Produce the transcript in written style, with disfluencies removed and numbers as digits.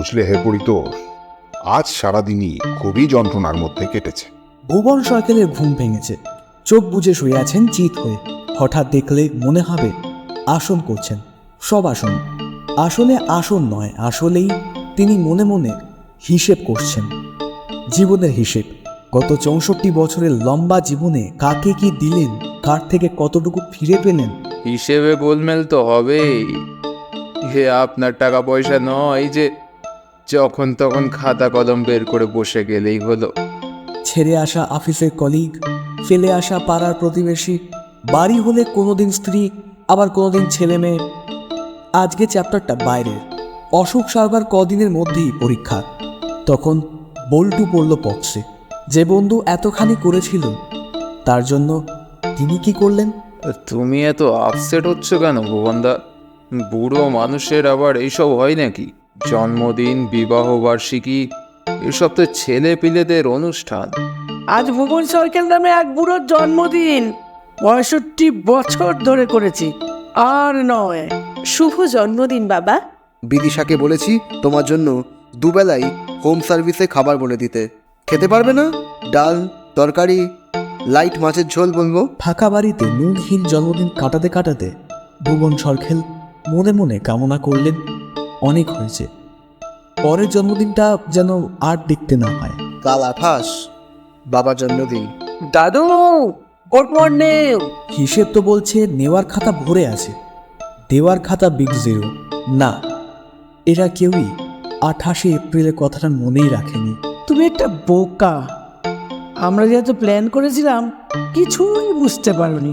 বুঝলে হে পরিতোষ, আজ সারাদিনই খুবই যন্ত্রণার মধ্যে কেটেছে। ভুবন সরকারের ঘুম ভেঙেছে। চোখ বুজে শুয়ে আছেন চিত হয়ে। হঠাৎ দেখলে মনে হবে আসন করছেন। সব আসন, আসলে আসন নয়, আসলেই তিনি মনে মনে হিসেব করছেন, জীবনের হিসেব। গত 64 বছরের লম্বা জীবনে কাকে কি দিলেন, কার থেকে কতটুকু ফিরে পেলেন। হিসেবে গোলমেল তো হবেই। হে আপনার টাকা পয়সা নয় যে যখন তখন খাতা কলম বের করে বসে গেলেই হলো। ছেড়ে আসা অফিসের কলিগ, ফেলে আসা পাড়ার প্রতিবেশী, বাড়ি হলে কোনোদিন স্ত্রী, আবার কোনোদিন ছেলে মেয়ে। আজকে চ্যাপ্টারটা বাইরের। অসুখ সারবার কদিনের মধ্যেই পরীক্ষা। তখন বল্টু পড়ল পক্সে। যে বন্ধু এতখানি করেছিল, তার জন্য তিনি কি করলেন? তুমি এত আপসেট হচ্ছ কেন ভুবনদা? বুড়ো মানুষের আবার এইসব হয় নাকি? জন্মদিন, বিবাহ বার্ষিকী এসব তো ছেলে পিলেদের অনুষ্ঠান। আজ ভুবন সরকার নামে এক বুড়োর জন্মদিন 65 বছর ধরে করেছি, আর নয়। শুভ জন্মদিন বাবা। বিদিশাকে বলেছি তোমার জন্য দুবেলাই হোম সার্ভিসে খাবার বলে দিতে। খেতে পারবে না? ডাল, তরকারি, লাইট মাছের ঝোল বলবো। ফাঁকা বাড়িতে নুনহীন জন্মদিন কাটাতে কাটাতে ভুবন সরখেল মনে মনে কামনা করলেন, অনেক হয়েছে, পরের জন্মদিনটা যেন আর দেখতে না হয়। কাল 28, বাবার জন্মদিন। দাদু, গুড মর্নিং। হিসেব তো বলছে নেওয়ার খাতা ভরে আছে, দেওয়ার খাতা বিগ জিরো। না, এরা কেউই 28শে এপ্রিলের কথাটা মনেই রাখেনি। তুমি একটা বোকা। আমরা যেহেতু প্ল্যান করেছিলাম, কিছুই বুঝতে পারোনি।